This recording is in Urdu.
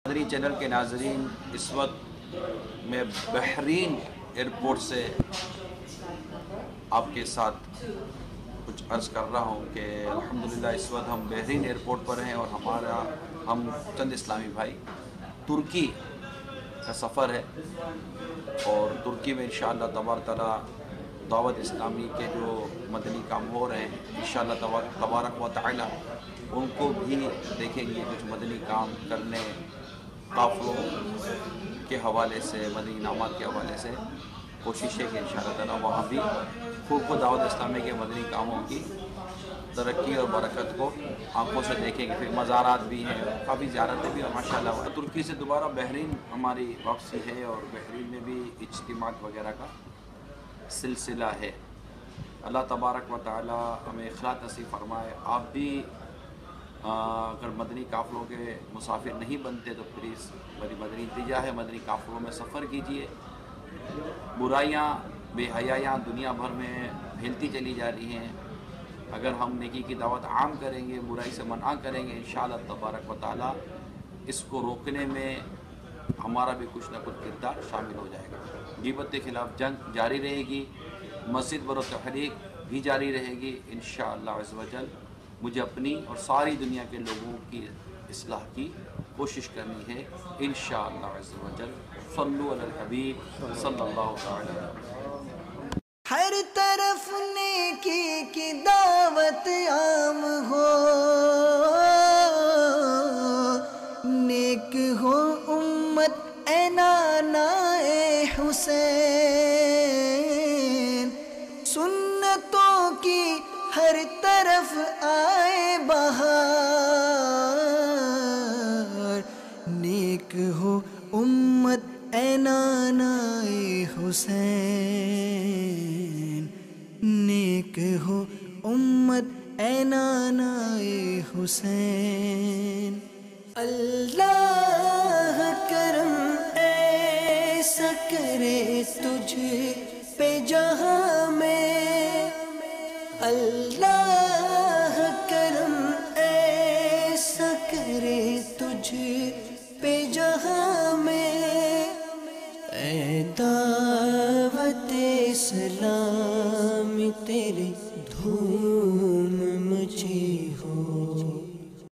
مدنی چینل کے ناظرین، اس وقت میں بحرین ایئرپورٹ سے آپ کے ساتھ کچھ عرض کر رہا ہوں کہ الحمدللہ اس وقت ہم بحرین ایئرپورٹ پر ہیں اور ہم چند اسلامی بھائی ترکی کا سفر ہے، اور ترکی میں انشاءاللہ تبارک تعالیٰ دعوت اسلامی کے جو مدنی کام ہو رہے ہیں انشاءاللہ تبارک و تعالیٰ ان کو بھی دیکھیں گے، کچھ مدنی کام کرنے، قافلوں کے حوالے سے، مدنی انعامات کے حوالے سے کوشش ہے کہ انشاءاللہ تعالیٰ وہاں بھی خوب دعوت اسلامی کے مدنی کاموں کی ترقی اور برکت کو آنکھوں سے دیکھیں گے۔ پھر مزارات بھی ہیں، کافی زیارتیں بھی ہیں ماشاءاللہ۔ ترکی سے دوبارہ بحرین ہماری واپسی ہے اور بحرین میں بھی اجتماعات وغیرہ کا سلسلہ ہے۔ اللہ تبارک و تعالیٰ ہمیں اخلاص نصیب فرمائے۔ آپ بھی اگر مدنی قافلوں کے مسافر نہیں بنتے تو پلیز میری مدنی التجا ہے، مدنی قافلوں میں سفر کیجئے۔ برائیاں، بے حیائیاں دنیا بھر میں پھیلتی چلی جا رہی ہیں، اگر ہم نیکی کی دعوت عام کریں گے، برائی سے منع کریں گے، انشاءاللہ تبارک و تعالیٰ اس کو روکنے میں ہمارا بھی کچھ نہ کچھ کردار شامل ہو جائے گا۔ غیبت کے خلاف جنگ جاری رہے گی، مسجد بر و تحریک بھی جاری رہے گی انشاءاللہ عز و جل۔ مجھے اپنی اور ساری دنیا کے لوگوں کی اصلاح کی کوشش کرنی ہے انشاءاللہ عز و جل۔ صلو علی الحبیب صلی اللہ تعالی علیہ وسلم۔ ہر طرف نیکی کی دعوت عام ہو، نیک ہو امت اے نانا اے حسین، سنتوں کی ہر طرف آئے بہار، نیک ہو امت اے نانا اے حسین، نیک ہو امت اے نانا اے حسین۔ اللہ کرم ایسا کرے تجھ پہ جہاں میں، اللہ کرم ایسا کرے تجھ پہ جہاں میں، اے دعوت اسلام تیرے دھوم